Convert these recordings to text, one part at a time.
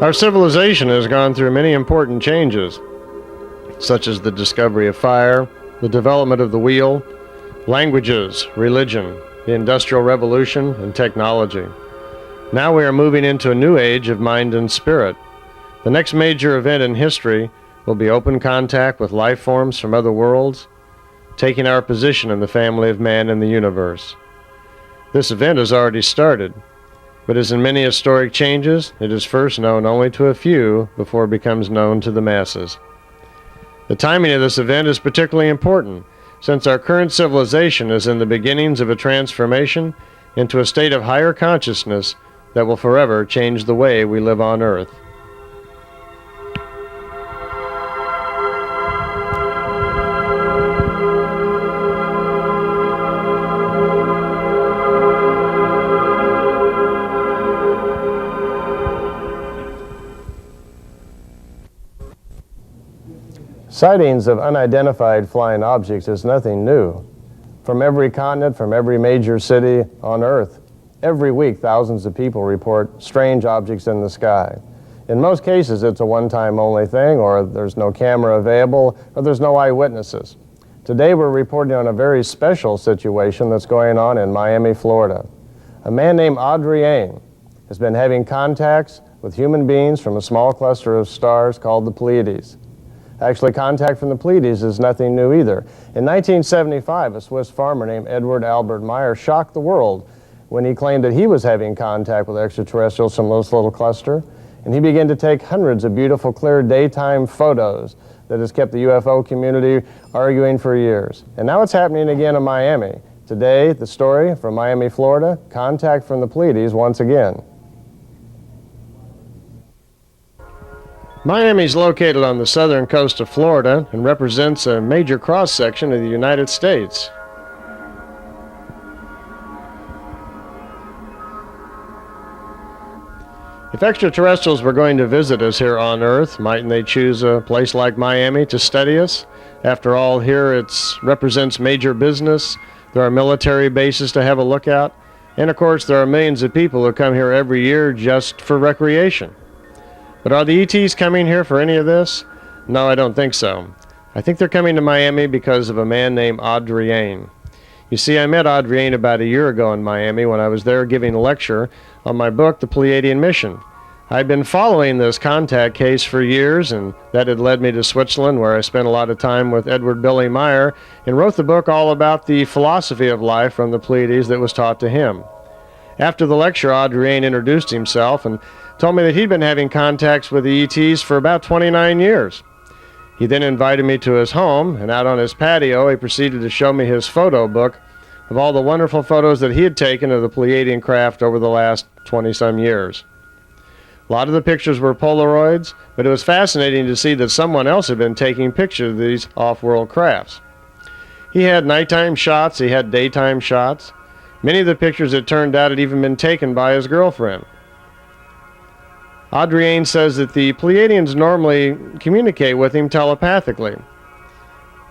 Our civilization has gone through many important changes, such as the discovery of fire, the development of the wheel, languages, religion, the Industrial Revolution, and technology. Now we are moving into a new age of mind and spirit. The next major event in history will be open contact with life forms from other worlds, taking our position in the family of man in the universe. This event has already started, but as in many historic changes, it is first known only to a few before it becomes known to the masses. The timing of this event is particularly important, since our current civilization is in the beginnings of a transformation into a state of higher consciousness that will forever change the way we live on Earth. Sightings of unidentified flying objects is nothing new. From every continent, from every major city on Earth, every week thousands of people report strange objects in the sky. In most cases, it's a one-time only thing, or there's no camera available, or there's no eyewitnesses. Today we're reporting on a very special situation that's going on in Miami, Florida. A man named Adrian has been having contacts with human beings from a small cluster of stars called the Pleiades. Actually, contact from the Pleiades is nothing new either. In 1975, a Swiss farmer named Edward Albert Meyer shocked the world when he claimed that he was having contact with extraterrestrials from this little cluster, and he began to take hundreds of beautiful, clear daytime photos that has kept the UFO community arguing for years. And now it's happening again in Miami. Today, the story from Miami, Florida, contact from the Pleiades once again. Miami is located on the southern coast of Florida and represents a major cross-section of the United States. If extraterrestrials were going to visit us here on Earth, mightn't they choose a place like Miami to study us? After all, here it represents major business, there are military bases to have a look at, and of course there are millions of people who come here every year just for recreation. But are the ETs coming here for any of this? No, I don't think so. I think they're coming to Miami because of a man named Adrian. You see, I met Adrian about a year ago in Miami when I was there giving a lecture on my book, The Pleiadian Mission. I'd been following this contact case for years, and that had led me to Switzerland, where I spent a lot of time with Edward Billy Meyer, and wrote the book all about the philosophy of life from the Pleiades that was taught to him. After the lecture, Adrian introduced himself and told me that he'd been having contacts with the ETs for about 29 years. He then invited me to his home, and out on his patio he proceeded to show me his photo book of all the wonderful photos that he had taken of the Pleiadian craft over the last 20-some years. A lot of the pictures were Polaroids, but it was fascinating to see that someone else had been taking pictures of these off-world crafts. He had nighttime shots, he had daytime shots. Many of the pictures, it turned out, had even been taken by his girlfriend. Adrian says that the Pleiadians normally communicate with him telepathically.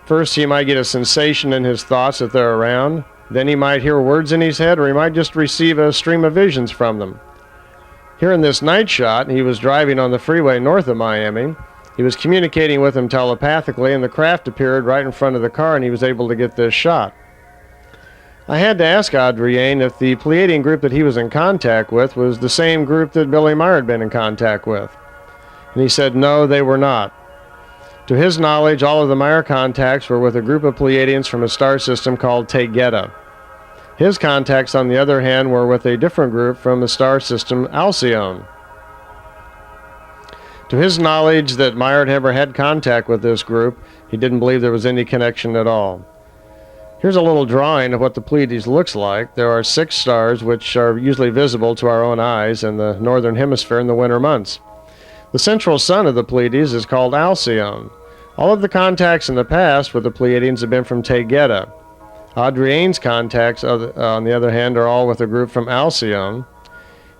First, he might get a sensation in his thoughts that they're around. Then he might hear words in his head, or he might just receive a stream of visions from them. Here in this night shot, he was driving on the freeway north of Miami. He was communicating with him telepathically, and the craft appeared right in front of the car, and he was able to get this shot. I had to ask Adrian if the Pleiadian group that he was in contact with was the same group that Billy Meyer had been in contact with. And he said no, they were not. To his knowledge, all of the Meyer contacts were with a group of Pleiadians from a star system called Tegeta. His contacts, on the other hand, were with a different group from the star system Alcyone. To his knowledge that Meyer had ever had contact with this group, he didn't believe there was any connection at all. Here's a little drawing of what the Pleiades looks like. There are 6 stars which are usually visible to our own eyes in the northern hemisphere in the winter months. The central sun of the Pleiades is called Alcyone. All of the contacts in the past with the Pleiadians have been from Tegeta. Adrian's contacts, on the other hand, are all with a group from Alcyone.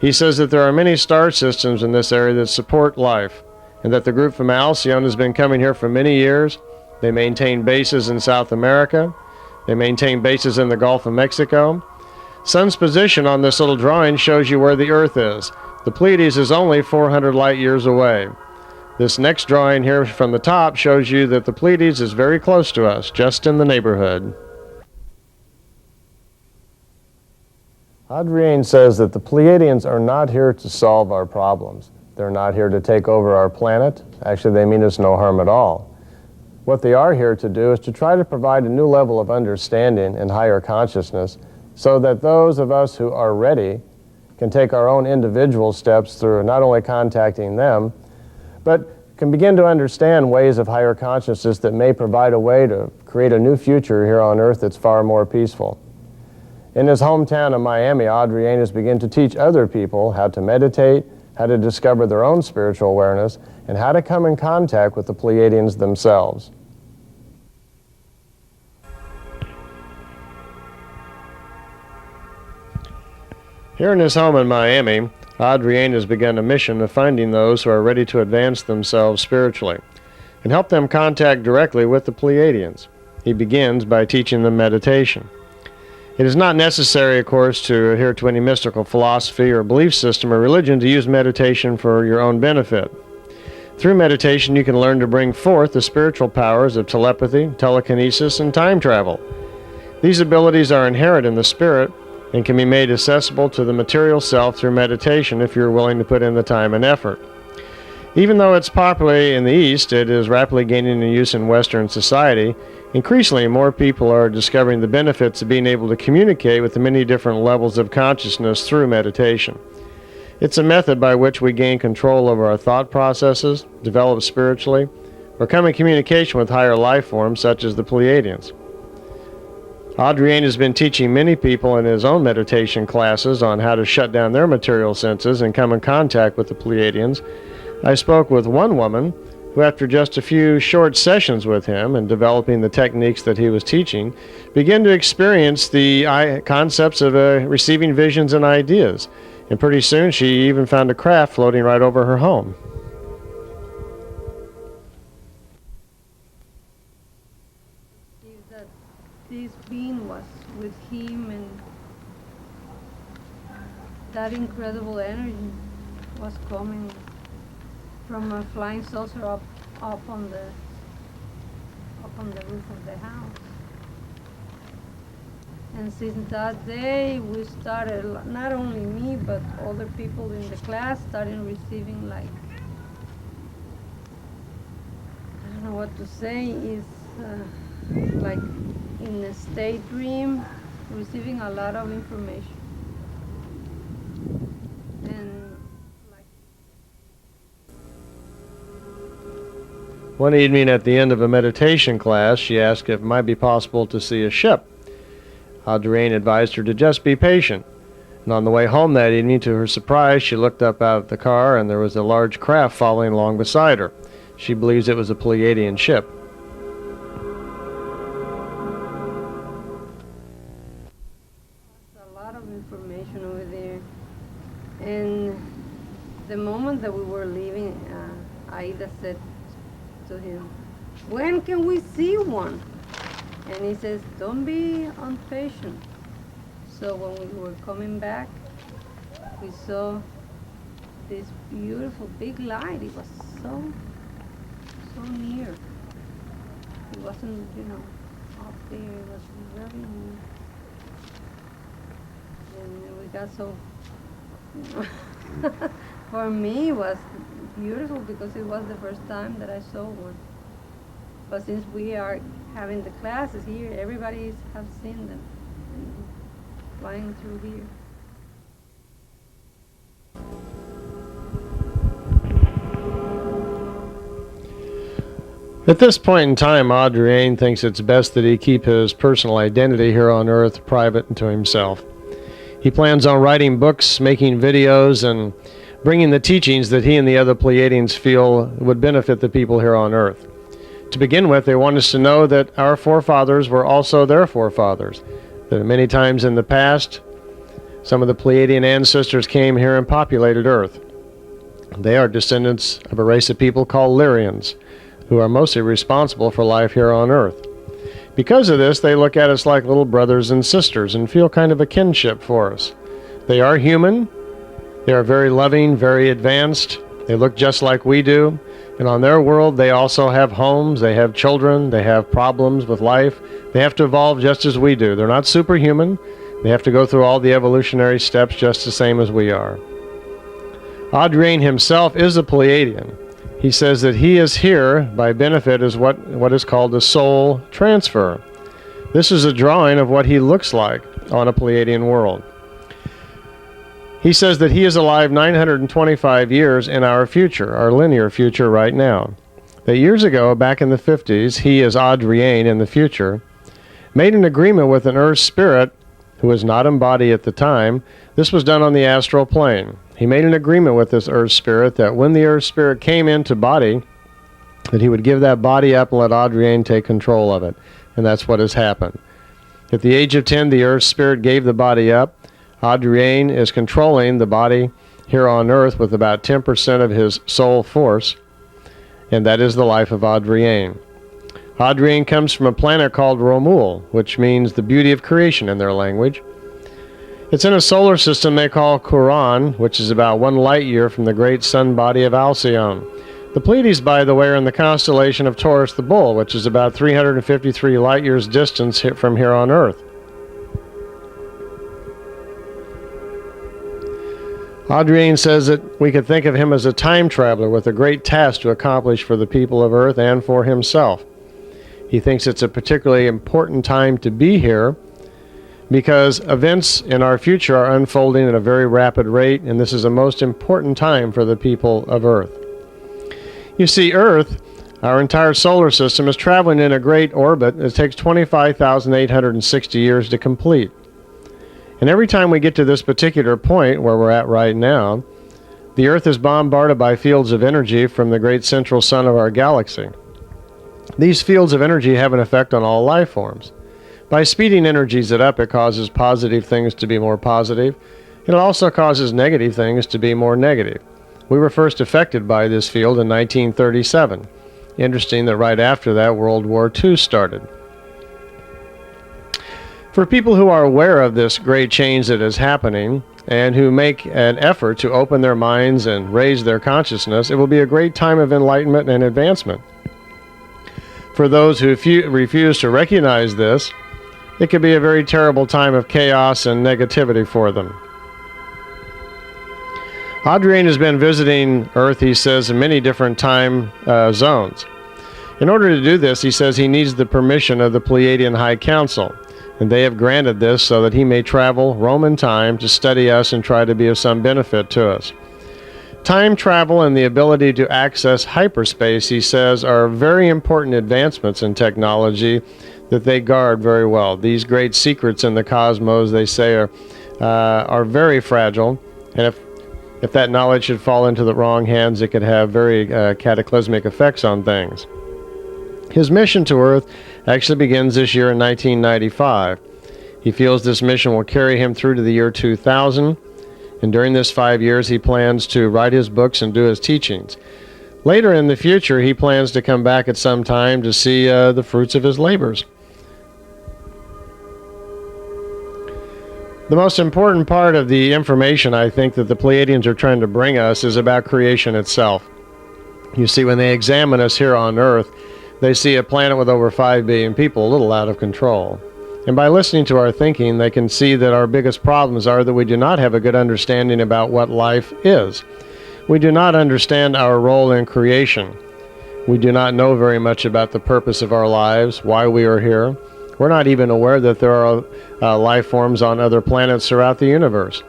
He says that there are many star systems in this area that support life, and that the group from Alcyone has been coming here for many years. They maintain bases in South America. They maintain bases in the Gulf of Mexico. Sun's position on this little drawing shows you where the Earth is. The Pleiades is only 400 light years away. This next drawing here from the top shows you that the Pleiades is very close to us, just in the neighborhood. Adrienne says that the Pleiadians are not here to solve our problems. They're not here to take over our planet. Actually, they mean us no harm at all. What they are here to do is to try to provide a new level of understanding and higher consciousness so that those of us who are ready can take our own individual steps through not only contacting them, but can begin to understand ways of higher consciousness that may provide a way to create a new future here on Earth that's far more peaceful. In his hometown of Miami, Adrienne has begun to teach other people how to meditate, how to discover their own spiritual awareness, and how to come in contact with the Pleiadians themselves. Here in his home in Miami, Adrienne has begun a mission of finding those who are ready to advance themselves spiritually and help them contact directly with the Pleiadians. He begins by teaching them meditation. It is not necessary, of course, to adhere to any mystical philosophy or belief system or religion to use meditation for your own benefit. Through meditation, you can learn to bring forth the spiritual powers of telepathy, telekinesis, and time travel. These abilities are inherent in the spirit and can be made accessible to the material self through meditation if you're willing to put in the time and effort. Even though it's popular in the East, it is rapidly gaining in use in Western society. Increasingly, more people are discovering the benefits of being able to communicate with the many different levels of consciousness through meditation. It's a method by which we gain control over our thought processes, develop spiritually, or come in communication with higher life forms such as the Pleiadians. Adrienne has been teaching many people in his own meditation classes on how to shut down their material senses and come in contact with the Pleiadians. I spoke with one woman who, after just a few short sessions with him and developing the techniques that he was teaching, began to experience the concepts of receiving visions and ideas. And pretty soon she even found a craft floating right over her home. This being was with him, and that incredible energy was coming from a flying saucer up on the roof of the house. And since that day, we started, not only me, but other people in the class started receiving, like, I don't know what to say, is like in a state dream, receiving a lot of information. And like one evening at the end of a meditation class, she asked if it might be possible to see a ship. Adrienne advised her to just be patient. And on the way home that evening, to her surprise, she looked up out of the car and there was a large craft following along beside her. She believes it was a Pleiadian ship. information over there. And the moment that we were leaving, Aida said to him, "When can we see one?" And he says, "Don't be impatient." So when we were coming back, we saw this beautiful big light. It was so near. It wasn't, up there. It was very near. And we got so, for me it was beautiful because it was the first time that I saw one. But since we are having the classes here, everybody has seen them flying through here. At this point in time, Adrienne thinks it's best that he keep his personal identity here on Earth private to himself. He plans on writing books, making videos, and bringing the teachings that he and the other Pleiadians feel would benefit the people here on Earth. To begin with, they want us to know that our forefathers were also their forefathers, that many times in the past, some of the Pleiadian ancestors came here and populated Earth. They are descendants of a race of people called Lyrians, who are mostly responsible for life here on Earth. Because of this, they look at us like little brothers and sisters and feel kind of a kinship for us. They are human, They are very loving, very advanced. They look just like we do. And on their world, they also have homes, they have children, they have problems with life. They have to evolve just as we do. They're not superhuman. They have to go through all the evolutionary steps just the same as we are. Adrian himself is a Pleiadian. He says that he is here by benefit as what is called a soul transfer. This is a drawing of what he looks like on a Pleiadian world. He says that he is alive 925 years in our future, our linear future right now. That years ago, back in the 50s, he, as Adrian in the future, made an agreement with an Earth spirit who was not embodied at the time. This was done on the astral plane. He made an agreement with this Earth spirit that when the Earth spirit came into body, that he would give that body up and let Adrian take control of it. And that's what has happened. At the age of 10, the Earth spirit gave the body up. Adrian is controlling the body here on Earth with about 10% of his soul force, and that is the life of Adrian. Adrian comes from a planet called Romul, which means the beauty of creation in their language. It's in a solar system they call Quran, which is about 1 light year from the great sun body of Alcyone. The Pleiades, by the way, are in the constellation of Taurus the Bull, which is about 353 light years distance from here on Earth. Adrian says that we could think of him as a time traveler with a great task to accomplish for the people of Earth and for himself. He thinks it's a particularly important time to be here because events in our future are unfolding at a very rapid rate, and this is a most important time for the people of Earth. You see, Earth, our entire solar system, is traveling in a great orbit. It takes 25,860 years to complete. And every time we get to this particular point where we're at right now, the Earth is bombarded by fields of energy from the great central sun of our galaxy. These fields of energy have an effect on all life forms. By speeding energies up, it causes positive things to be more positive, and it also causes negative things to be more negative. We were first affected by this field in 1937. Interesting that right after that, World War II started. For people who are aware of this great change that is happening and who make an effort to open their minds and raise their consciousness, it will be a great time of enlightenment and advancement. For those who refuse to recognize this, it could be a very terrible time of chaos and negativity for them. Adrian has been visiting Earth, he says, in many different time zones. In order to do this, he says he needs the permission of the Pleiadian High Council. And they have granted this so that he may travel, roam in time, to study us and try to be of some benefit to us. Time travel and the ability to access hyperspace, he says, are very important advancements in technology that they guard very well. These great secrets in the cosmos, they say, are very fragile. And if that knowledge should fall into the wrong hands, it could have very cataclysmic effects on things. His mission to Earth actually begins this year in 1995. He feels this mission will carry him through to the year 2000, and during this 5 years he plans to write his books and do his teachings. Later in the future, he plans to come back at some time to see the fruits of his labors. The most important part of the information, I think, that the Pleiadians are trying to bring us is about creation itself. You see, when they examine us here on Earth, they see a planet with over 5 billion people, a little out of control. And by listening to our thinking, they can see that our biggest problems are that we do not have a good understanding about what life is. We do not understand our role in creation. We do not know very much about the purpose of our lives, why we are here. We're not even aware that there are life forms on other planets throughout the universe.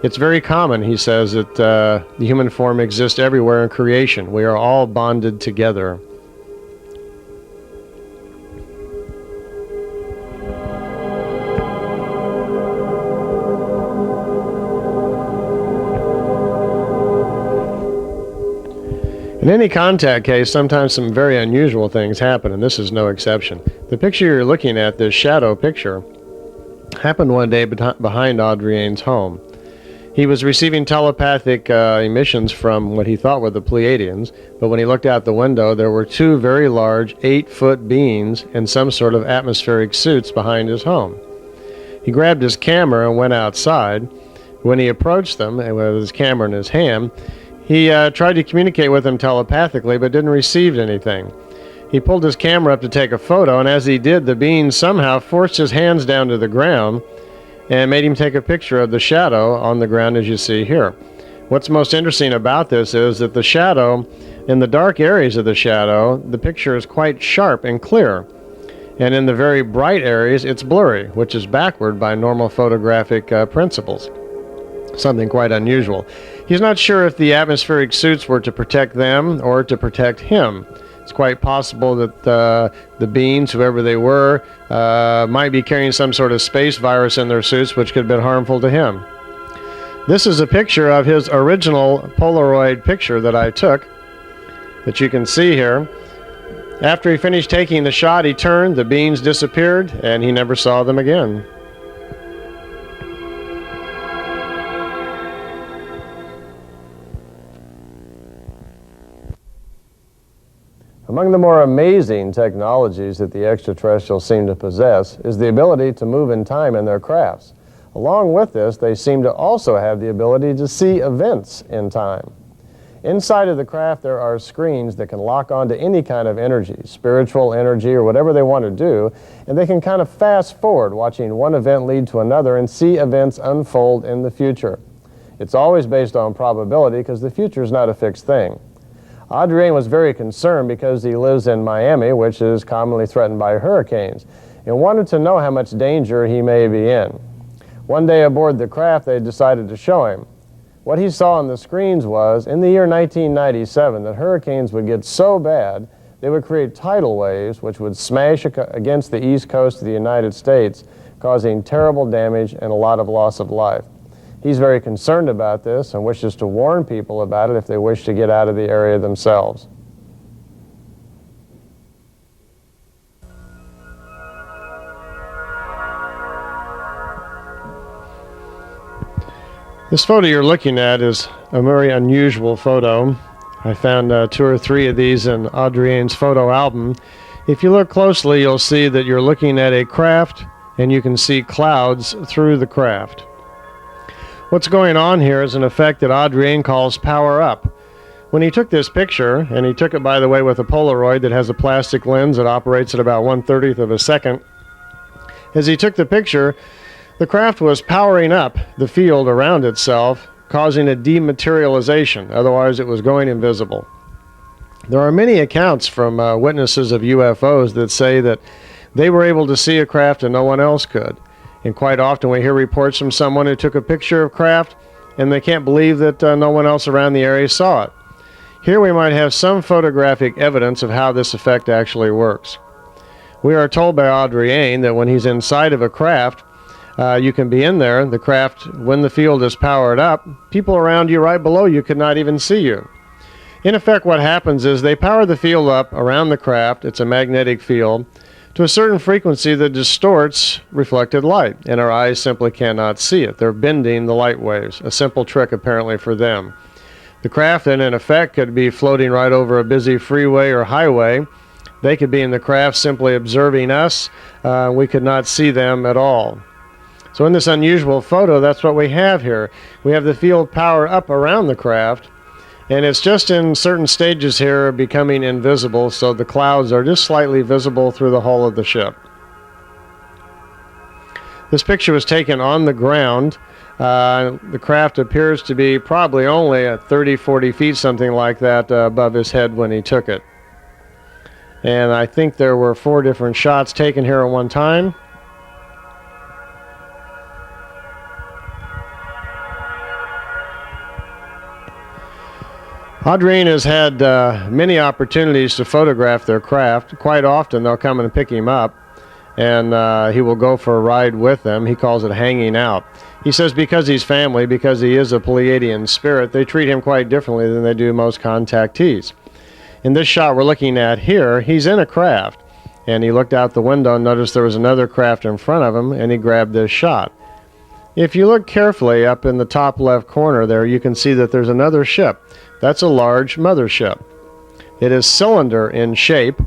It's very common, he says, that the human form exists everywhere in creation. We are all bonded together. In any contact case, sometimes some very unusual things happen, and this is no exception. The picture you're looking at, this shadow picture, happened one day behind Adrian's home. He was receiving telepathic emissions from what he thought were the Pleiadians, but when he looked out the window, there were 2 very large 8-foot beings in some sort of atmospheric suits behind his home. He grabbed his camera and went outside. When he approached them with his camera in his hand, he tried to communicate with them telepathically but didn't receive anything. He pulled his camera up to take a photo, and as he did, the being somehow forced his hands down to the ground and made him take a picture of the shadow on the ground, as you see here. What's most interesting about this is that the shadow, in the dark areas of the shadow, the picture is quite sharp and clear. And in the very bright areas, it's blurry, which is backward by normal photographic principles. Something quite unusual. He's not sure if the atmospheric suits were to protect them or to protect him. It's quite possible that the beings, whoever they were, might be carrying some sort of space virus in their suits, which could have been harmful to him. This is a picture of his original Polaroid picture that I took, that you can see here. After he finished taking the shot, he turned, the beings disappeared, and he never saw them again. Among the more amazing technologies that the extraterrestrials seem to possess is the ability to move in time in their crafts. Along with this, they seem to also have the ability to see events in time. Inside of the craft, there are screens that can lock onto any kind of energy, spiritual energy or whatever they want to do, and they can kind of fast forward, watching one event lead to another and see events unfold in the future. It's always based on probability because the future is not a fixed thing. Adrian was very concerned because he lives in Miami, which is commonly threatened by hurricanes, and wanted to know how much danger he may be in. One day aboard the craft, they decided to show him. What he saw on the screens was, in the year 1997, that hurricanes would get so bad, they would create tidal waves which would smash against the east coast of the United States, causing terrible damage and a lot of loss of life. He's very concerned about this and wishes to warn people about it if they wish to get out of the area themselves. This photo you're looking at is a very unusual photo. I found 2 or 3 of these in Adrienne's photo album. If you look closely, you'll see that you're looking at a craft and you can see clouds through the craft. What's going on here is an effect that Adrienne calls power up. When he took this picture, and he took it, by the way, with a Polaroid that has a plastic lens that operates at about 1/30th of a second, as he took the picture, the craft was powering up the field around itself, causing a dematerialization, otherwise it was going invisible. There are many accounts from witnesses of UFOs that say that they were able to see a craft and no one else could. And quite often we hear reports from someone who took a picture of craft and they can't believe that no one else around the area saw it. Here we might have some photographic evidence of how this effect actually works. We are told by Adrienne that when he's inside of a craft, you can be in there, the craft, when the field is powered up, people around you right below you could not even see you. In effect, what happens is they power the field up around the craft, it's a magnetic field, to a certain frequency that distorts reflected light, and our eyes simply cannot see it. They're bending the light waves, a simple trick apparently for them. The craft then in effect could be floating right over a busy freeway or highway. They could be in the craft simply observing us. We could not see them at all. So in this unusual photo, that's what we have here. We have the field power up around the craft, and it's just in certain stages here becoming invisible, so the clouds are just slightly visible through the hull of the ship. This picture was taken on the ground. The craft appears to be probably only at 30-40 feet, something like that, above his head when he took it. And I think there were 4 different shots taken here at one time. Adrienne has had many opportunities to photograph their craft. Quite often they'll come and pick him up, and he will go for a ride with them. He calls it hanging out. He says because he's family, because he is a Pleiadian spirit, they treat him quite differently than they do most contactees. In this shot we're looking at here, he's in a craft, and he looked out the window and noticed there was another craft in front of him, and he grabbed this shot. If you look carefully up in the top left corner there, you can see that there's another ship. That's a large mothership. It is cylinder in shape.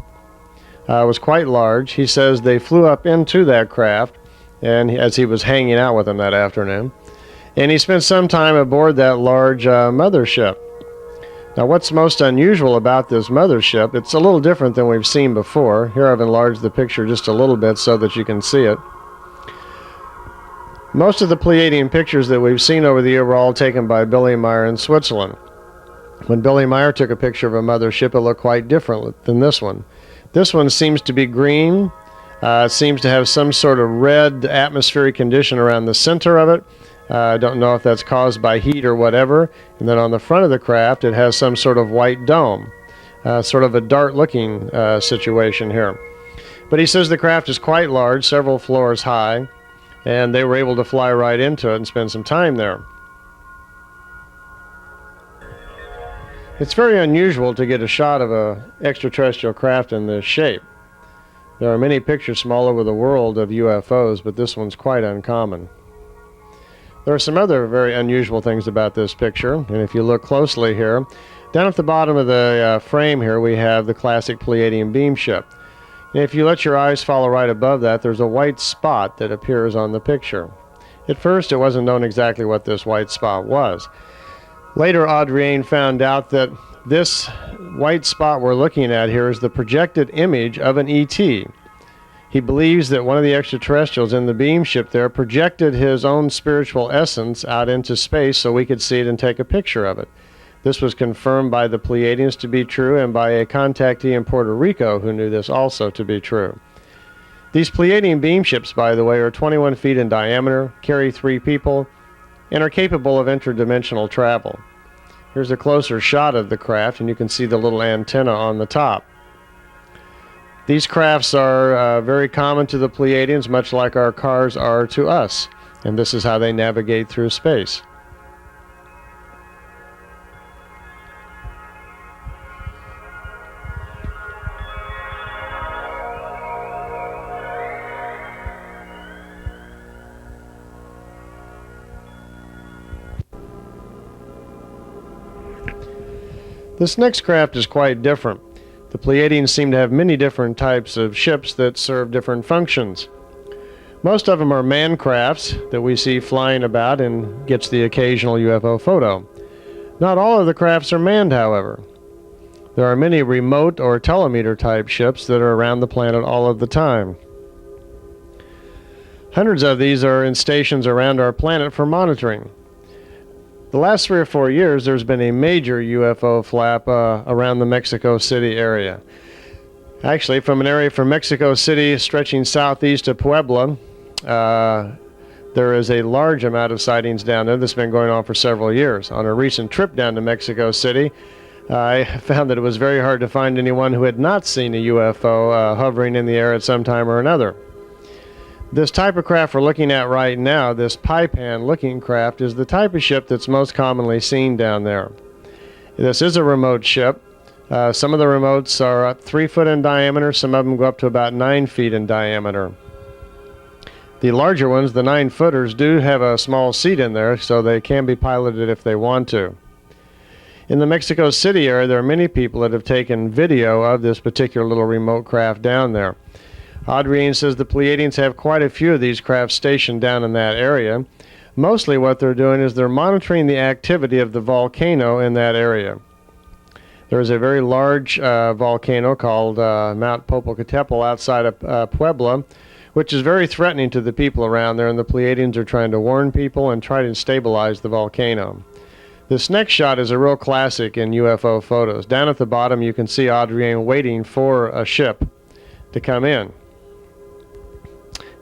It was quite large. He says they flew up into that craft, and as he was hanging out with them that afternoon. And he spent some time aboard that large mothership. Now, what's most unusual about this mothership, it's a little different than we've seen before. Here I've enlarged the picture just a little bit so that you can see it. Most of the Pleiadian pictures that we've seen over the year were all taken by Billy Meyer in Switzerland. When Billy Meyer took a picture of a mothership, it looked quite different than this one. This one seems to be green. It seems to have some sort of red atmospheric condition around the center of it. I don't know if that's caused by heat or whatever. And then on the front of the craft, it has some sort of white dome, sort of a dart-looking situation here. But he says the craft is quite large, several floors high, and they were able to fly right into it and spend some time there. It's very unusual to get a shot of an extraterrestrial craft in this shape. There are many pictures from all over the world of UFOs, but this one's quite uncommon. There are some other very unusual things about this picture, and if you look closely here, down at the bottom of the frame here we have the classic Pleiadian beam ship. And if you let your eyes follow right above that, there's a white spot that appears on the picture. At first it wasn't known exactly what this white spot was. Later, Adrien found out that this white spot we're looking at here is the projected image of an ET. He believes that one of the extraterrestrials in the beam ship there projected his own spiritual essence out into space so we could see it and take a picture of it. This was confirmed by the Pleiadians to be true and by a contactee in Puerto Rico who knew this also to be true. These Pleiadian beam ships, by the way, are 21 feet in diameter, carry 3 people, and are capable of interdimensional travel. Here's a closer shot of the craft, and you can see the little antenna on the top. These crafts are very common to the Pleiadians, much like our cars are to us, and this is how they navigate through space. This next craft is quite different. The Pleiadians seem to have many different types of ships that serve different functions. Most of them are manned crafts that we see flying about and gets the occasional UFO photo. Not all of the crafts are manned, however. There are many remote or telemeter type ships that are around the planet all of the time. Hundreds of these are in stations around our planet for monitoring. The last 3 or 4 years, there's been a major UFO flap around the Mexico City area. Actually, from an area from Mexico City stretching southeast to Puebla, there is a large amount of sightings down there that's been going on for several years. On a recent trip down to Mexico City, I found that it was very hard to find anyone who had not seen a UFO hovering in the air at some time or another. This type of craft we're looking at right now, this pie-pan-looking craft, is the type of ship that's most commonly seen down there. This is a remote ship. Some of the remotes are 3 foot in diameter. Some of them go up to about 9 feet in diameter. The larger ones, the 9-footers, do have a small seat in there, so they can be piloted if they want to. In the Mexico City area, there are many people that have taken video of this particular little remote craft down there. Adrien says the Pleiadians have quite a few of these crafts stationed down in that area. Mostly what they're doing is they're monitoring the activity of the volcano in that area. There is a very large volcano called Mount Popocatépetl outside of Puebla, which is very threatening to the people around there, and the Pleiadians are trying to warn people and try to stabilize the volcano. This next shot is a real classic in UFO photos. Down at the bottom you can see Adrien waiting for a ship to come in.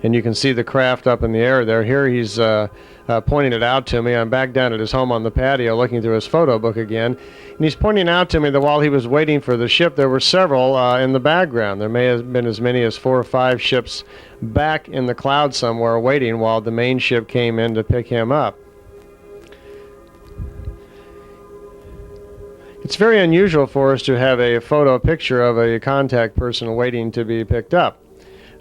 And you can see the craft up in the air there. Here he's pointing it out to me. I'm back down at his home on the patio looking through his photo book again. And he's pointing out to me that while he was waiting for the ship, there were several in the background. There may have been as many as 4 or 5 ships back in the clouds somewhere waiting while the main ship came in to pick him up. It's very unusual for us to have a photo picture of a contact person waiting to be picked up.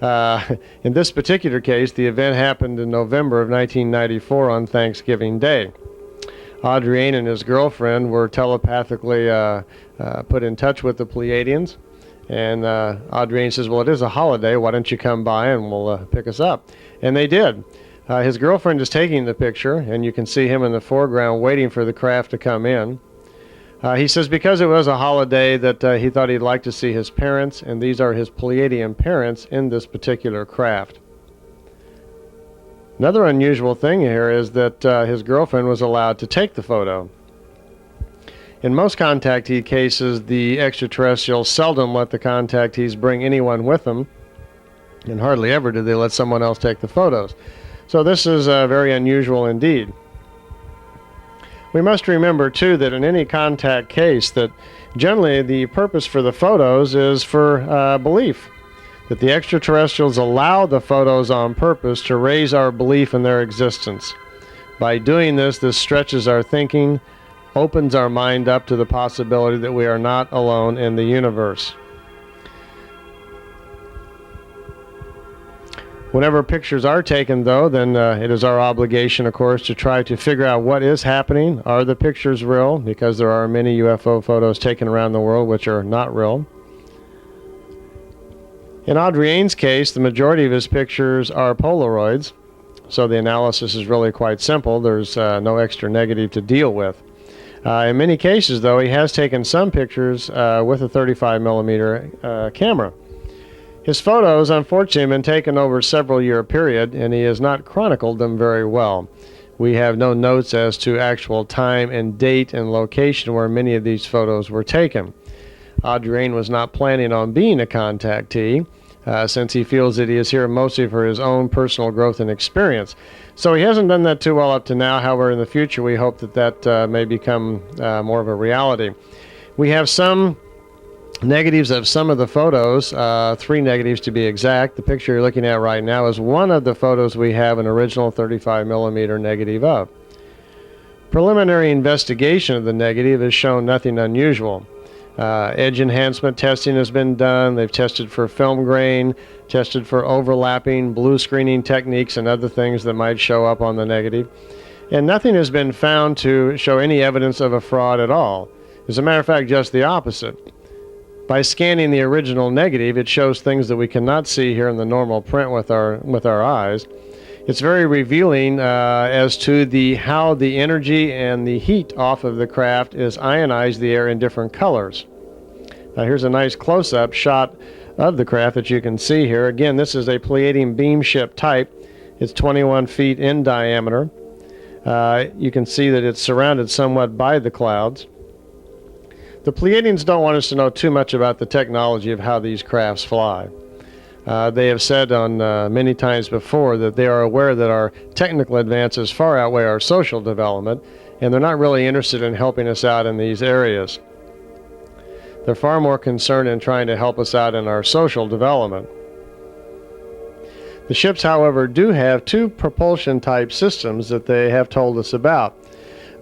In this particular case, the event happened in November of 1994 on Thanksgiving Day. Adrien and his girlfriend were telepathically put in touch with the Pleiadians, and Adrien says, well, it is a holiday, why don't you come by and we'll pick us up? And they did. His girlfriend is taking the picture, and you can see him in the foreground waiting for the craft to come in. He says because it was a holiday that he thought he'd like to see his parents, and these are his Pleiadian parents in this particular craft. Another unusual thing here is that his girlfriend was allowed to take the photo. In most contactee cases, the extraterrestrials seldom let the contactees bring anyone with them, and hardly ever do they let someone else take the photos. So this is very unusual indeed. We must remember too that in any contact case that generally the purpose for the photos is for belief. That the extraterrestrials allow the photos on purpose to raise our belief in their existence. By doing this, this stretches our thinking, opens our mind up to the possibility that we are not alone in the universe. Whenever pictures are taken, though, then it is our obligation, of course, to try to figure out what is happening. Are the pictures real? Because there are many UFO photos taken around the world which are not real. In Adrienne's case, the majority of his pictures are Polaroids, so the analysis is really quite simple. There's no extra negative to deal with. In many cases, though, he has taken some pictures with a 35mm camera. His photos, unfortunately, have been taken over a several-year period, and he has not chronicled them very well. We have no notes as to actual time and date and location where many of these photos were taken. Adrienne was not planning on being a contactee, since he feels that he is here mostly for his own personal growth and experience. So he hasn't done that too well up to now. However, in the future, we hope that that may become more of a reality. We have some negatives of some of the photos, 3 negatives to be exact. The picture you're looking at right now is one of the photos we have an original 35mm negative of. Preliminary investigation of the negative has shown nothing unusual. Edge enhancement testing has been done. They've tested for film grain, tested for overlapping, blue screening techniques, and other things that might show up on the negative. And nothing has been found to show any evidence of a fraud at all. As a matter of fact, just the opposite. By scanning the original negative, it shows things that we cannot see here in the normal print with our eyes. It's very revealing as to how the energy and the heat off of the craft is ionized the air in different colors. Now here's a nice close-up shot of the craft that you can see here. Again, this is a Pleiadian beam ship type. It's 21 feet in diameter. You can see that it's surrounded somewhat by the clouds. The Pleiadians don't want us to know too much about the technology of how these crafts fly. They have said on many times before that they are aware that our technical advances far outweigh our social development, and they're not really interested in helping us out in these areas. They're far more concerned in trying to help us out in our social development. The ships, however, do have 2 propulsion type systems that they have told us about.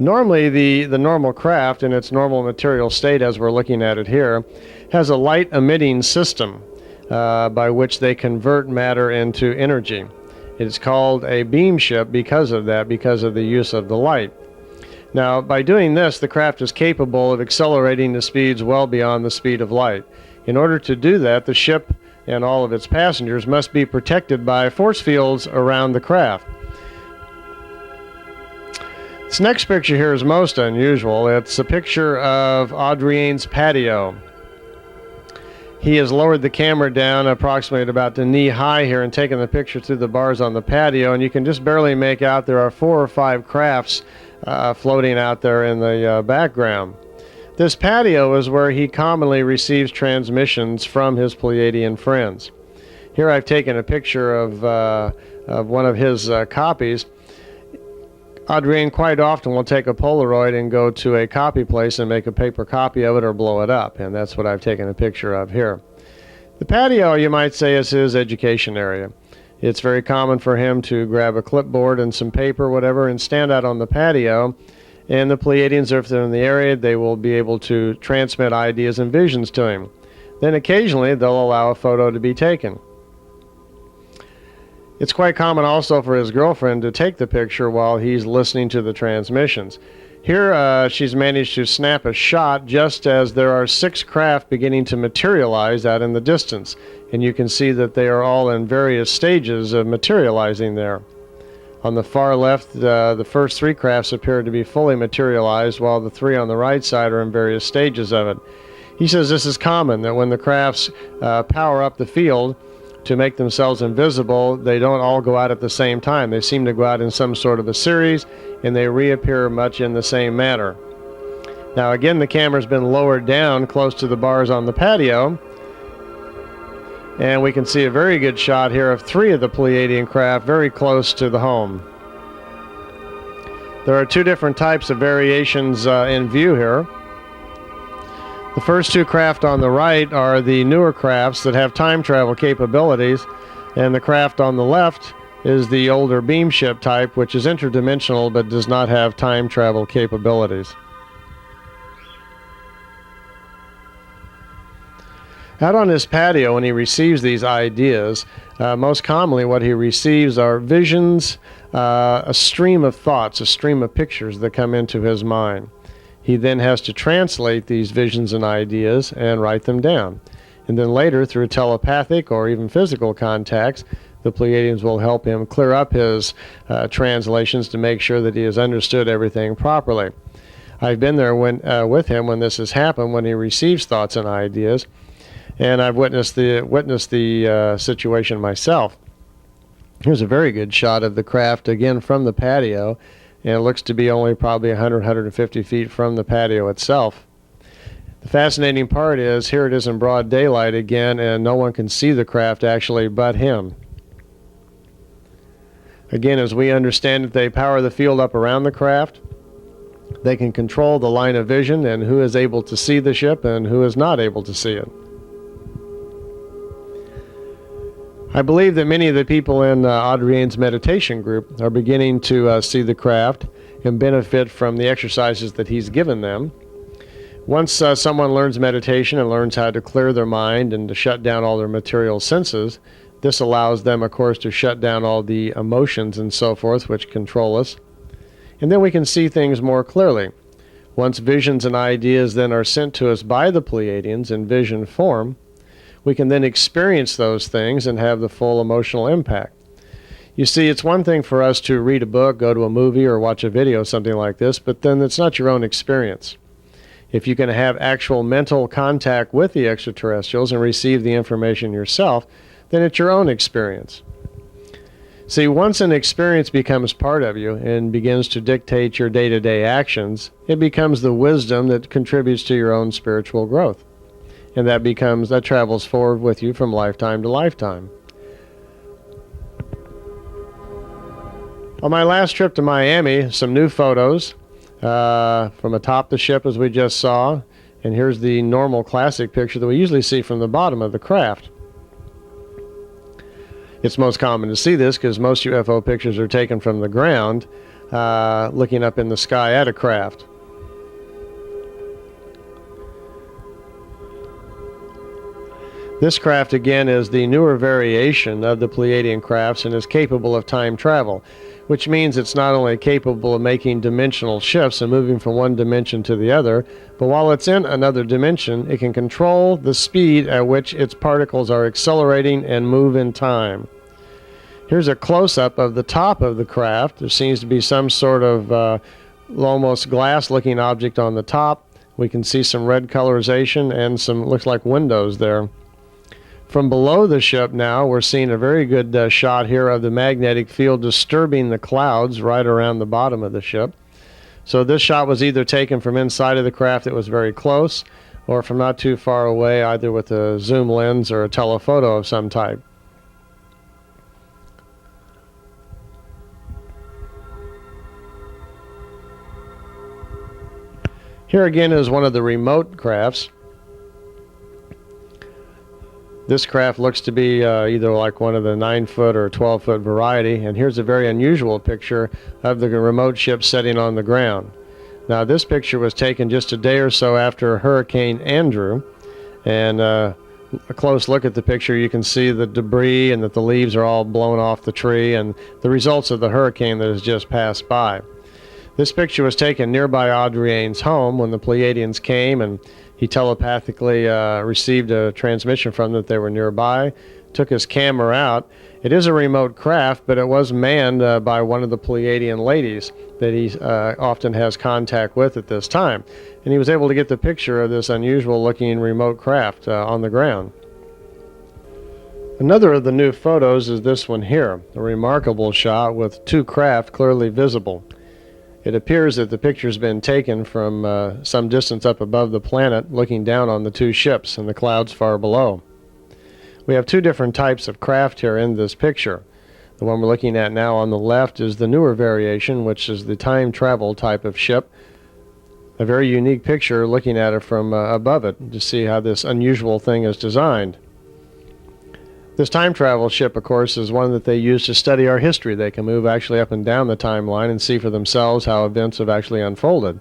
Normally, the normal craft in its normal material state, as we're looking at it here, has a light emitting system by which they convert matter into energy. It's called a beam ship because of that, because of the use of the light. Now, by doing this, the craft is capable of accelerating to speeds well beyond the speed of light. In order to do that, the ship and all of its passengers must be protected by force fields around the craft. This next picture here is most unusual. It's a picture of Adrienne's patio. He has lowered the camera down approximately at about the knee high here and taken the picture through the bars on the patio, and you can just barely make out there are 4 or 5 crafts floating out there in the background. This patio is where he commonly receives transmissions from his Pleiadian friends. Here I've taken a picture of one of his copies. Adrienne quite often will take a Polaroid and go to a copy place and make a paper copy of it or blow it up, and that's what I've taken a picture of here. The patio, you might say, is his education area. It's very common for him to grab a clipboard and some paper, whatever, and stand out on the patio, and the Pleiadians, if they're in the area, they will be able to transmit ideas and visions to him. Then occasionally they'll allow a photo to be taken. It's quite common also for his girlfriend to take the picture while he's listening to the transmissions. Here she's managed to snap a shot just as there are 6 craft beginning to materialize out in the distance, and you can see that they are all in various stages of materializing there. On the far left, the first 3 crafts appear to be fully materialized, while the 3 on the right side are in various stages of it. He says this is common, that when the crafts power up the field to make themselves invisible, they don't all go out at the same time. They seem to go out in some sort of a series, and they reappear much in the same manner. Now again, the camera's been lowered down close to the bars on the patio, and we can see a very good shot here of 3 of the Pleiadian craft very close to the home. There are 2 different types of variations in view here. The first 2 craft on the right are the newer crafts that have time travel capabilities, and the craft on the left is the older beam ship type, which is interdimensional but does not have time travel capabilities. Out on his patio, when he receives these ideas, most commonly what he receives are visions, a stream of thoughts, a stream of pictures that come into his mind. He then has to translate these visions and ideas and write them down. And then later, through telepathic or even physical contacts, the Pleiadians will help him clear up his translations to make sure that he has understood everything properly. I've been there with him when this has happened, when he receives thoughts and ideas, and I've witnessed the situation myself. Here's a very good shot of the craft, again from the patio, and it looks to be only probably 150 feet from the patio itself. The fascinating part is, here it is in broad daylight again, and no one can see the craft actually but him. Again, as we understand it, they power the field up around the craft. They can control the line of vision and who is able to see the ship and who is not able to see it. I believe that many of the people in Adrienne's meditation group are beginning to see the craft and benefit from the exercises that he's given them. Once someone learns meditation and learns how to clear their mind and to shut down all their material senses, this allows them, of course, to shut down all the emotions and so forth which control us. And then we can see things more clearly. Once visions and ideas then are sent to us by the Pleiadians in vision form, we can then experience those things and have the full emotional impact. You see, it's one thing for us to read a book, go to a movie, or watch a video, something like this, but then it's not your own experience. If you can have actual mental contact with the extraterrestrials and receive the information yourself, then it's your own experience. See, once an experience becomes part of you and begins to dictate your day-to-day actions, it becomes the wisdom that contributes to your own spiritual growth. And that travels forward with you from lifetime to lifetime. On my last trip to Miami, some new photos from atop the ship, as we just saw. And here's the normal classic picture that we usually see from the bottom of the craft. It's most common to see this because most UFO pictures are taken from the ground, looking up in the sky at a craft. This craft, again, is the newer variation of the Pleiadian crafts and is capable of time travel, which means it's not only capable of making dimensional shifts and moving from one dimension to the other, but while it's in another dimension, it can control the speed at which its particles are accelerating and move in time. Here's a close-up of the top of the craft. There seems to be some sort of almost glass-looking object on the top. We can see some red colorization and some, looks like windows there. From below the ship now, we're seeing a very good shot here of the magnetic field disturbing the clouds right around the bottom of the ship. So this shot was either taken from inside of the craft that was very close, or from not too far away, either with a zoom lens or a telephoto of some type. Here again is one of the remote crafts. This craft looks to be either like one of the 9-foot or 12-foot variety, and here's a very unusual picture of the remote ship sitting on the ground. Now this picture was taken just a day or so after Hurricane Andrew, and a close look at the picture, you can see the debris and that the leaves are all blown off the tree and the results of the hurricane that has just passed by. This picture was taken nearby Adrienne's home when the Pleiadians came, and he telepathically received a transmission from them that they were nearby. took his camera out. It is a remote craft, but it was manned by one of the Pleiadian ladies that he often has contact with at this time. And he was able to get the picture of this unusual-looking remote craft on the ground. Another of the new photos is this one here, a remarkable shot with two craft clearly visible. It appears that the picture's been taken from some distance up above the planet, looking down on the two ships and the clouds far below. We have two different types of craft here in this picture. The one we're looking at now on the left is the newer variation, which is the time travel type of ship. A very unique picture looking at it from above it to see how this unusual thing is designed. This time travel ship, of course, is one that they use to study our history. They can move actually up and down the timeline and see for themselves how events have actually unfolded.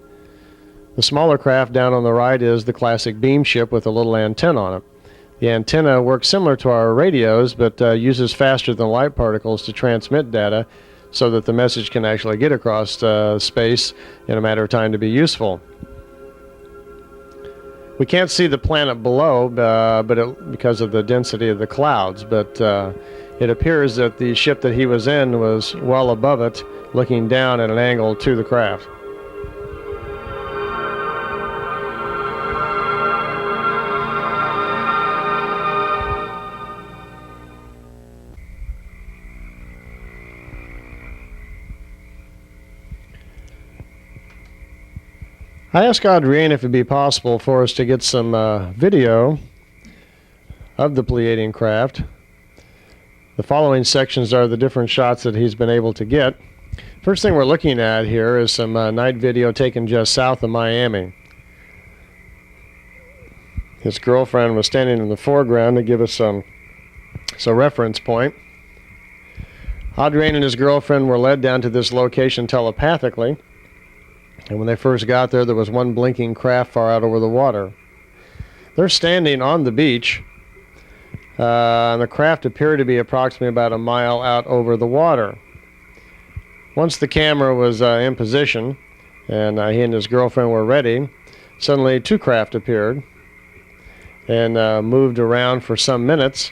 The smaller craft down on the right is the classic beam ship with a little antenna on it. The antenna works similar to our radios, but uses faster than light particles to transmit data so that the message can actually get across space in a matter of time to be useful. We can't see the planet below because of the density of the clouds, but it appears that the ship that he was in was well above it, looking down at an angle to the craft. I asked Adrienne if it would be possible for us to get some video of the Pleiadian craft. The following sections are the different shots that he's been able to get. First thing we're looking at here is some night video taken just south of Miami. His girlfriend was standing in the foreground to give us some reference point. Adrienne and his girlfriend were led down to this location telepathically. And when they first got there, there was one blinking craft far out over the water. They're standing on the beach, and the craft appeared to be approximately about a mile out over the water. Once the camera was in position, and he and his girlfriend were ready, suddenly two craft appeared and moved around for some minutes.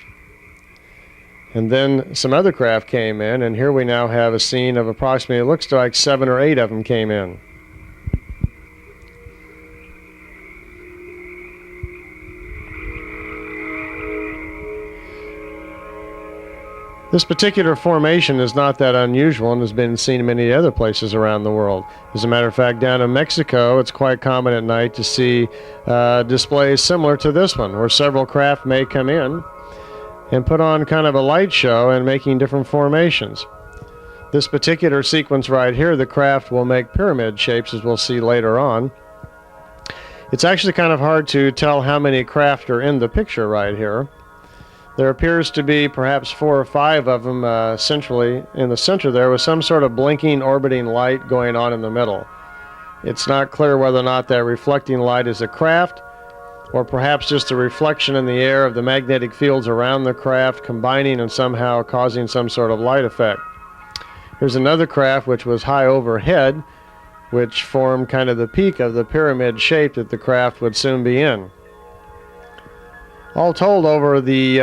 And then some other craft came in, and here we now have a scene of approximately, it looks like 7 or 8 of them came in. This particular formation is not that unusual and has been seen in many other places around the world. As a matter of fact, down in Mexico, it's quite common at night to see displays similar to this one, where several craft may come in and put on kind of a light show and making different formations. This particular sequence right here, the craft will make pyramid shapes, as we'll see later on. It's actually kind of hard to tell how many craft are in the picture right here. There appears to be perhaps 4 or 5 of them centrally in the center there, with some sort of blinking, orbiting light going on in the middle. It's not clear whether or not that reflecting light is a craft, or perhaps just a reflection in the air of the magnetic fields around the craft combining and somehow causing some sort of light effect. Here's another craft which was high overhead, which formed kind of the peak of the pyramid shape that the craft would soon be in. All told, over the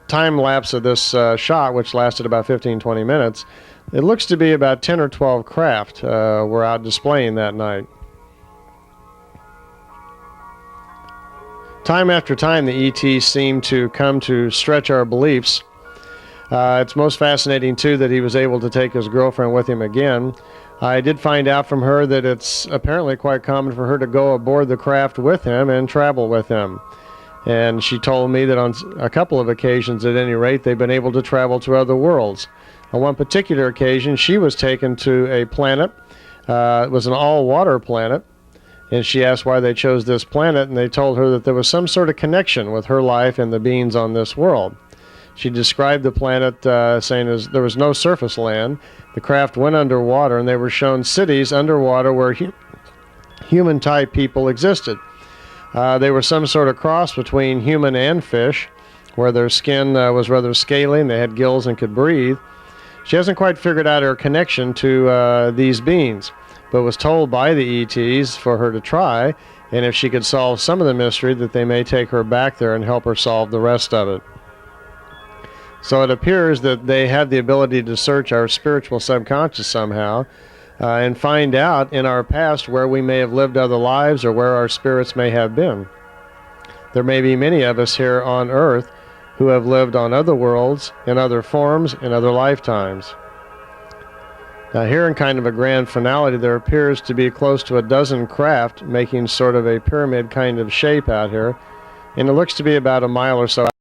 time lapse of this shot, which lasted about 15-20 minutes, it looks to be about 10 or 12 craft were out displaying that night. Time after time, the ETs seem to come to stretch our beliefs. It's most fascinating, too, that he was able to take his girlfriend with him again. I did find out from her that it's apparently quite common for her to go aboard the craft with him and travel with him. And she told me that on a couple of occasions, at any rate, they've been able to travel to other worlds. On one particular occasion, she was taken to a planet. It was an all-water planet. And she asked why they chose this planet, and they told her that there was some sort of connection with her life and the beings on this world. She described the planet saying there was no surface land. The craft went underwater, and they were shown cities underwater where human-type people existed. They were some sort of cross between human and fish, where their skin was rather scaly and they had gills and could breathe. She hasn't quite figured out her connection to these beings, but was told by the ETs for her to try, and if she could solve some of the mystery, that they may take her back there and help her solve the rest of it. So it appears that they have the ability to search our spiritual subconscious somehow and find out in our past where we may have lived other lives or where our spirits may have been. There may be many of us here on Earth who have lived on other worlds, in other forms, in other lifetimes. Now here in kind of a grand finality, there appears to be close to a dozen craft making sort of a pyramid kind of shape out here, and it looks to be about a mile or so out.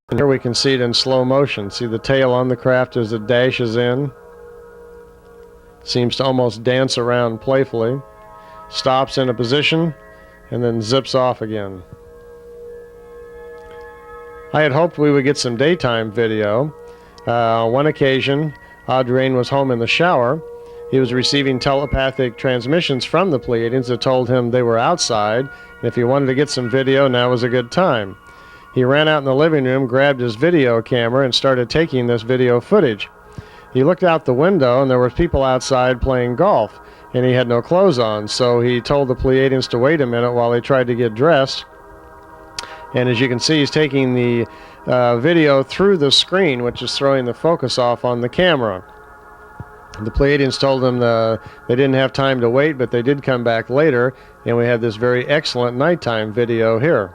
And here we can see it in slow motion. See the tail on the craft as it dashes in. Seems to almost dance around playfully. Stops in a position and then zips off again. I had hoped we would get some daytime video. On one occasion, Adrian was home in the shower. He was receiving telepathic transmissions from the Pleiadians that told him they were outside, and if he wanted to get some video, now was a good time. He ran out in the living room, grabbed his video camera, and started taking this video footage. He looked out the window, and there were people outside playing golf, and he had no clothes on, so he told the Pleiadians to wait a minute while they tried to get dressed. And as you can see, he's taking the video through the screen, which is throwing the focus off on the camera. The Pleiadians told him they didn't have time to wait, but they did come back later, and we had this very excellent nighttime video here.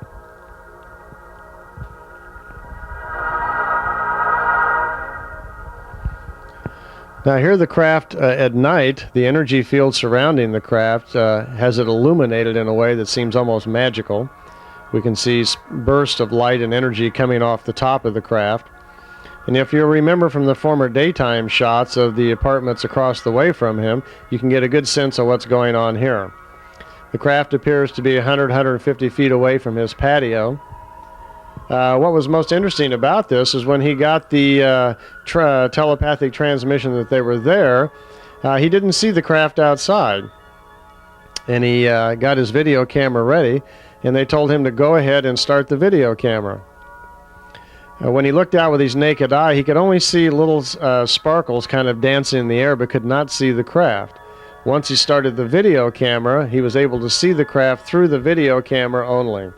Now here the craft at night, the energy field surrounding the craft has it illuminated in a way that seems almost magical. We can see bursts of light and energy coming off the top of the craft. And if you remember from the former daytime shots of the apartments across the way from him, you can get a good sense of what's going on here. The craft appears to be 100-150 feet away from his patio. What was most interesting about this is when he got the telepathic transmission that they were there, he didn't see the craft outside. And he got his video camera ready, and they told him to go ahead and start the video camera. When he looked out with his naked eye, he could only see little sparkles kind of dancing in the air, but could not see the craft. Once he started the video camera, he was able to see the craft through the video camera only.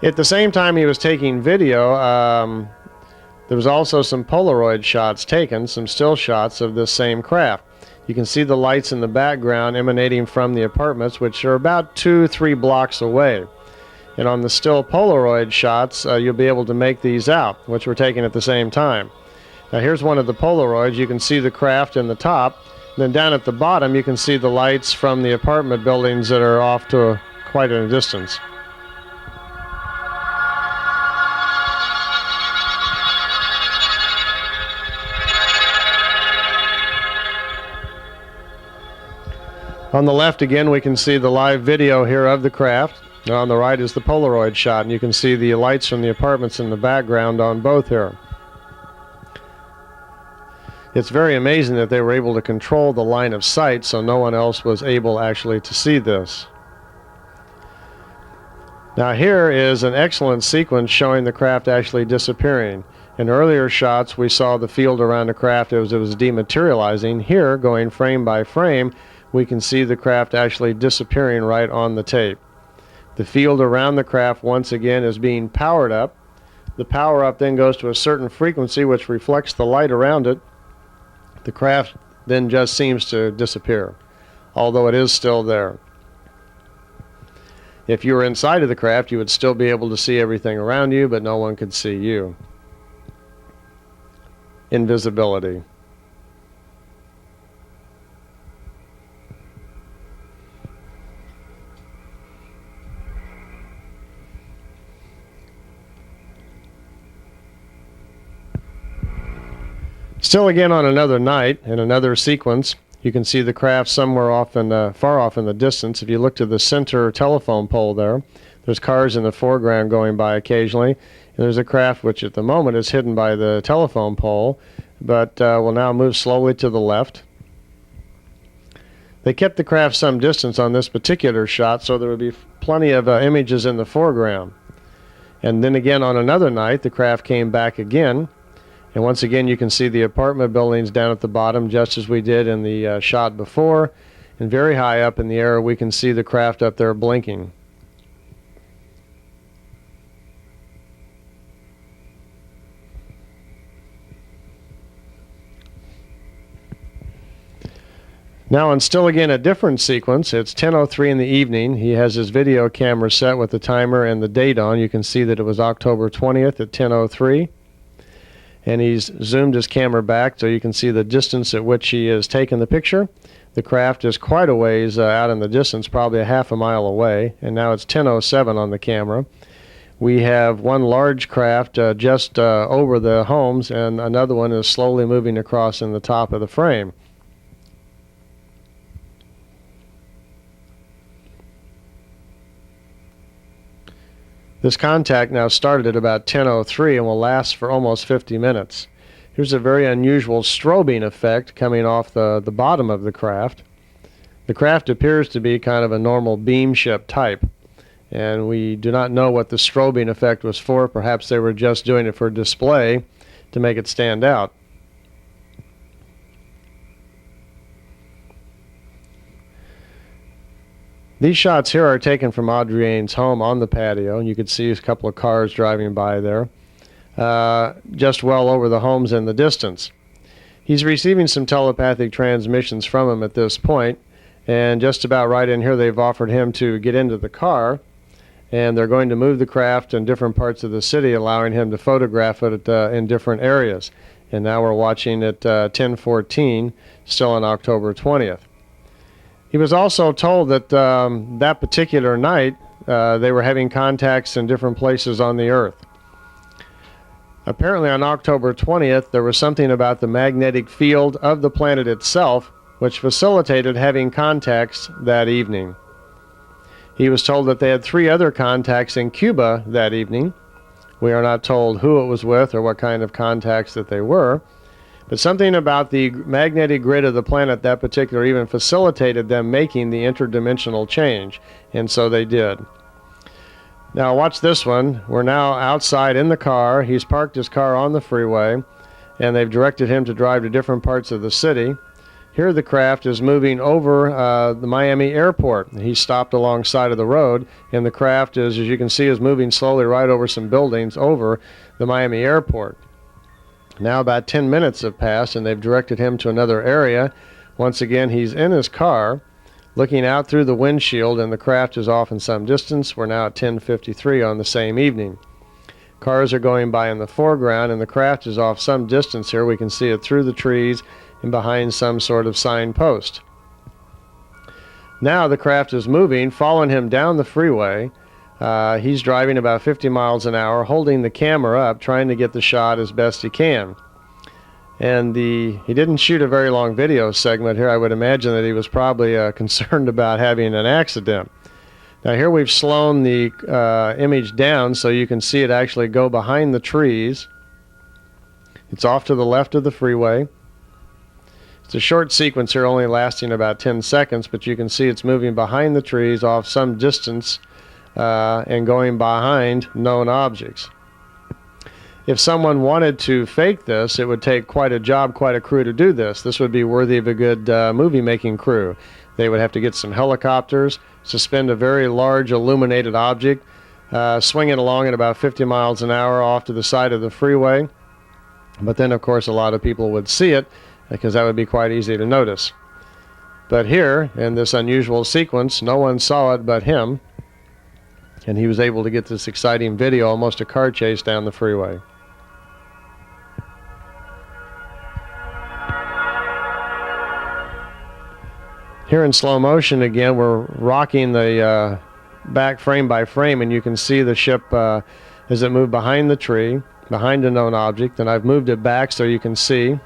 At the same time he was taking video, there was also some Polaroid shots taken, some still shots of this same craft. You can see the lights in the background emanating from the apartments, which are about 2-3 blocks away. And on the still Polaroid shots, you'll be able to make these out, which were taken at the same time. Now here's one of the Polaroids. You can see the craft in the top. And then down at the bottom, you can see the lights from the apartment buildings that are off to quite a distance. On the left again we can see the live video here of the craft. On the right is the Polaroid shot, and you can see the lights from the apartments in the background on both here. It's very amazing that they were able to control the line of sight so no one else was able actually to see this. Now here is an excellent sequence showing the craft actually disappearing. In earlier shots we saw the field around the craft as it was dematerializing. Here, going frame by frame, we can see the craft actually disappearing right on the tape. The field around the craft once again is being powered up. The power up then goes to a certain frequency which reflects the light around it. The craft then just seems to disappear, although it is still there. If you were inside of the craft, you would still be able to see everything around you, but no one could see you. Invisibility. Still again on another night, in another sequence, You can see the craft somewhere off in far off in the distance. If you look to the center telephone pole there's cars in the foreground going by occasionally. And there's a craft which at the moment is hidden by the telephone pole, but will now move slowly to the left. They kept the craft some distance on this particular shot, so there would be plenty of images in the foreground. And then again on another night, the craft came back again. And once again, you can see the apartment buildings down at the bottom, just as we did in the shot before. And very high up in the air, we can see the craft up there blinking. Now on still again a different sequence, it's 10:03 in the evening. He has his video camera set with the timer and the date on. You can see that it was October 20th at 10:03. And he's zoomed his camera back so you can see the distance at which he has taken the picture. The craft is quite a ways out in the distance, probably a half a mile away. And now it's 10:07 on the camera. We have one large craft just over the homes, and another one is slowly moving across in the top of the frame. This contact now started at about 10:03 and will last for almost 50 minutes. Here's a very unusual strobing effect coming off the bottom of the craft. The craft appears to be kind of a normal beam ship type, and we do not know what the strobing effect was for. Perhaps they were just doing it for display to make it stand out. These shots here are taken from Adrienne's home on the patio, and you can see a couple of cars driving by there, just well over the homes in the distance. He's receiving some telepathic transmissions from him at this point, and just about right in here they've offered him to get into the car, and they're going to move the craft in different parts of the city, allowing him to photograph it in different areas. And now we're watching at 10:14, still on October 20th. He was also told that that particular night they were having contacts in different places on the Earth. Apparently on October 20th there was something about the magnetic field of the planet itself which facilitated having contacts that evening. He was told that they had 3 other contacts in Cuba that evening. We are not told who it was with or what kind of contacts that they were. But something about the magnetic grid of the planet that particular even facilitated them making the interdimensional change, and so they did. Now watch this one. We're now outside in the car. He's parked his car on the freeway, and they've directed him to drive to different parts of the city. Here the craft is moving over the Miami airport. He stopped alongside of the road, and the craft is, as you can see, is moving slowly right over some buildings over the Miami airport. Now about 10 minutes have passed and they've directed him to another area. Once again, he's in his car looking out through the windshield, and the craft is off in some distance. We're now at 10:53 on the same evening. Cars are going by in the foreground and the craft is off some distance here. We can see it through the trees and behind some sort of signpost. Now the craft is moving, following him down the freeway. He's driving about 50 miles an hour, holding the camera up, trying to get the shot as best he can. And he didn't shoot a very long video segment here. I would imagine that he was probably concerned about having an accident. Now here we've slowed the image down so you can see it actually go behind the trees. It's off to the left of the freeway. It's a short sequence here, only lasting about 10 seconds, but you can see it's moving behind the trees off some distance and going behind known objects. If someone wanted to fake this, it would take quite a job, quite a crew to do this. This would be worthy of a good movie-making crew. They would have to get some helicopters, suspend a very large illuminated object, swing it along at about 50 miles an hour off to the side of the freeway. But then, of course, a lot of people would see it because that would be quite easy to notice. But here, in this unusual sequence, no one saw it but him. And he was able to get this exciting video, almost a car chase down the freeway. Here in slow motion again, we're rocking the back frame by frame, and you can see the ship as it moved behind the tree, behind a known object, and I've moved it back so you can see.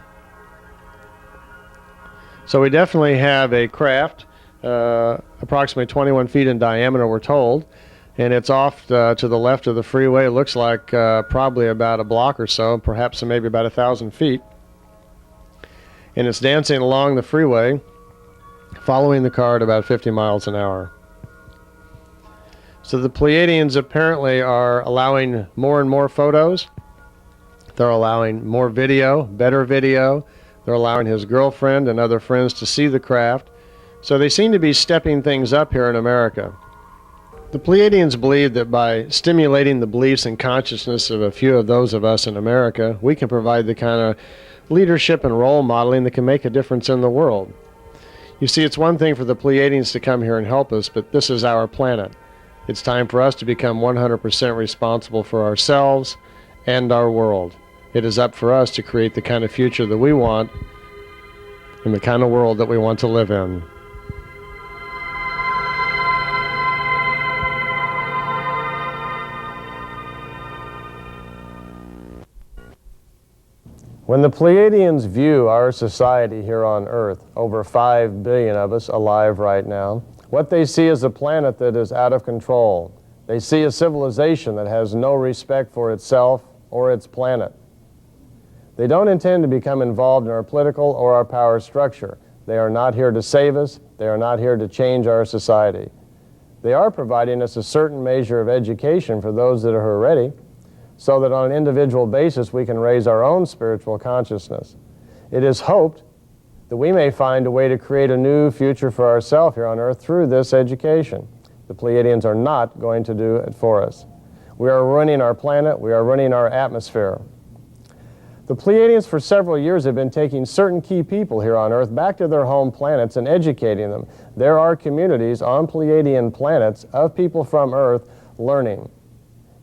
So we definitely have a craft, approximately 21 feet in diameter, we're told, and it's off to the left of the freeway. It looks like probably about a block or so, perhaps maybe about 1,000 feet. And it's dancing along the freeway, following the car at about 50 miles an hour. So the Pleiadians apparently are allowing more and more photos. They're allowing more video, better video. They're allowing his girlfriend and other friends to see the craft. So they seem to be stepping things up here in America. The Pleiadians believe that by stimulating the beliefs and consciousness of a few of those of us in America, we can provide the kind of leadership and role modeling that can make a difference in the world. You see, it's one thing for the Pleiadians to come here and help us, but this is our planet. It's time for us to become 100% responsible for ourselves and our world. It is up for us to create the kind of future that we want and the kind of world that we want to live in. When the Pleiadians view our society here on Earth, over 5 billion of us alive right now, what they see is a planet that is out of control. They see a civilization that has no respect for itself or its planet. They don't intend to become involved in our political or our power structure. They are not here to save us. They are not here to change our society. They are providing us a certain measure of education for those that are ready, so that on an individual basis we can raise our own spiritual consciousness. It is hoped that we may find a way to create a new future for ourselves here on Earth through this education. The Pleiadians are not going to do it for us. We are running our planet, we are running our atmosphere. The Pleiadians for several years have been taking certain key people here on Earth back to their home planets and educating them. There are communities on Pleiadian planets of people from Earth learning.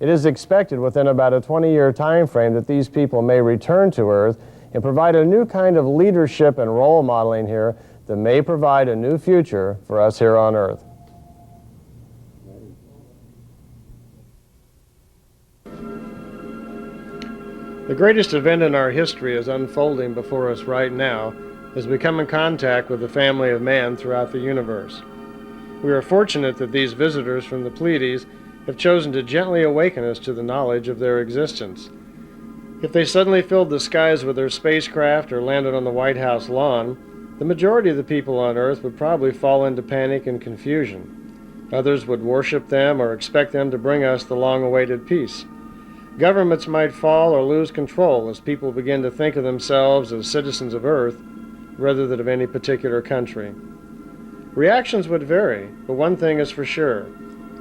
It is expected within about a 20-year time frame that these people may return to Earth and provide a new kind of leadership and role modeling here that may provide a new future for us here on Earth. The greatest event in our history is unfolding before us right now as we come in contact with the family of man throughout the universe. We are fortunate that these visitors from the Pleiades have chosen to gently awaken us to the knowledge of their existence. If they suddenly filled the skies with their spacecraft or landed on the White House lawn, the majority of the people on Earth would probably fall into panic and confusion. Others would worship them or expect them to bring us the long-awaited peace. Governments might fall or lose control as people begin to think of themselves as citizens of Earth rather than of any particular country. Reactions would vary, but one thing is for sure.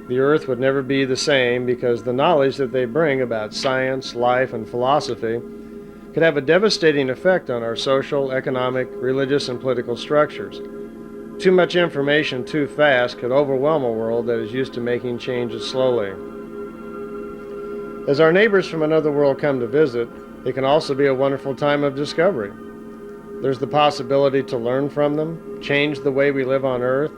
The Earth would never be the same because the knowledge that they bring about science, life, and philosophy could have a devastating effect on our social, economic, religious, and political structures. Too much information too fast could overwhelm a world that is used to making changes slowly. As our neighbors from another world come to visit, it can also be a wonderful time of discovery. There's the possibility to learn from them, change the way we live on Earth,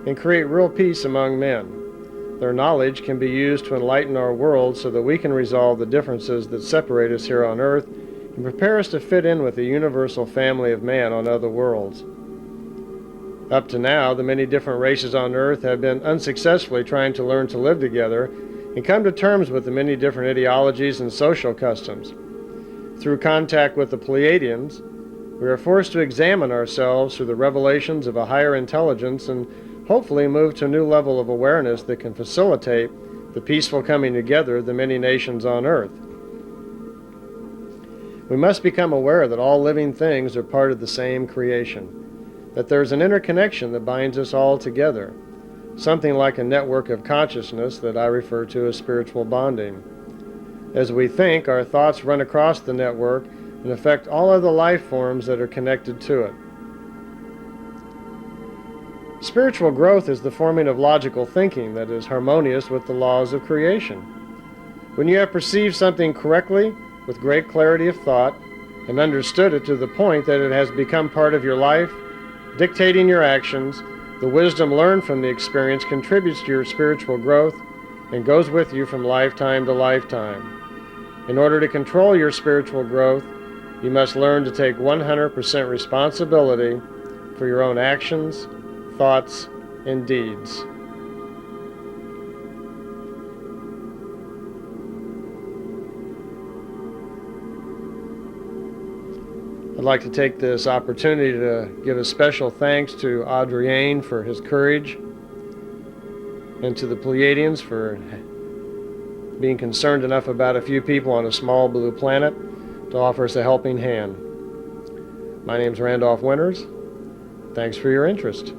and create real peace among men. Their knowledge can be used to enlighten our world so that we can resolve the differences that separate us here on Earth and prepare us to fit in with the universal family of man on other worlds. Up to now, the many different races on Earth have been unsuccessfully trying to learn to live together and come to terms with the many different ideologies and social customs. Through contact with the Pleiadians, we are forced to examine ourselves through the revelations of a higher intelligence and hopefully move to a new level of awareness that can facilitate the peaceful coming together of the many nations on Earth. We must become aware that all living things are part of the same creation, that there is an interconnection that binds us all together, something like a network of consciousness that I refer to as spiritual bonding. As we think, our thoughts run across the network and affect all other life forms that are connected to it. Spiritual growth is the forming of logical thinking that is harmonious with the laws of creation. When you have perceived something correctly, with great clarity of thought, and understood it to the point that it has become part of your life, dictating your actions, the wisdom learned from the experience contributes to your spiritual growth and goes with you from lifetime to lifetime. In order to control your spiritual growth, you must learn to take 100% responsibility for your own actions, thoughts, and deeds. I'd like to take this opportunity to give a special thanks to Adrienne for his courage, and to the Pleiadians for being concerned enough about a few people on a small blue planet to offer us a helping hand. My name's Randolph Winters. Thanks for your interest.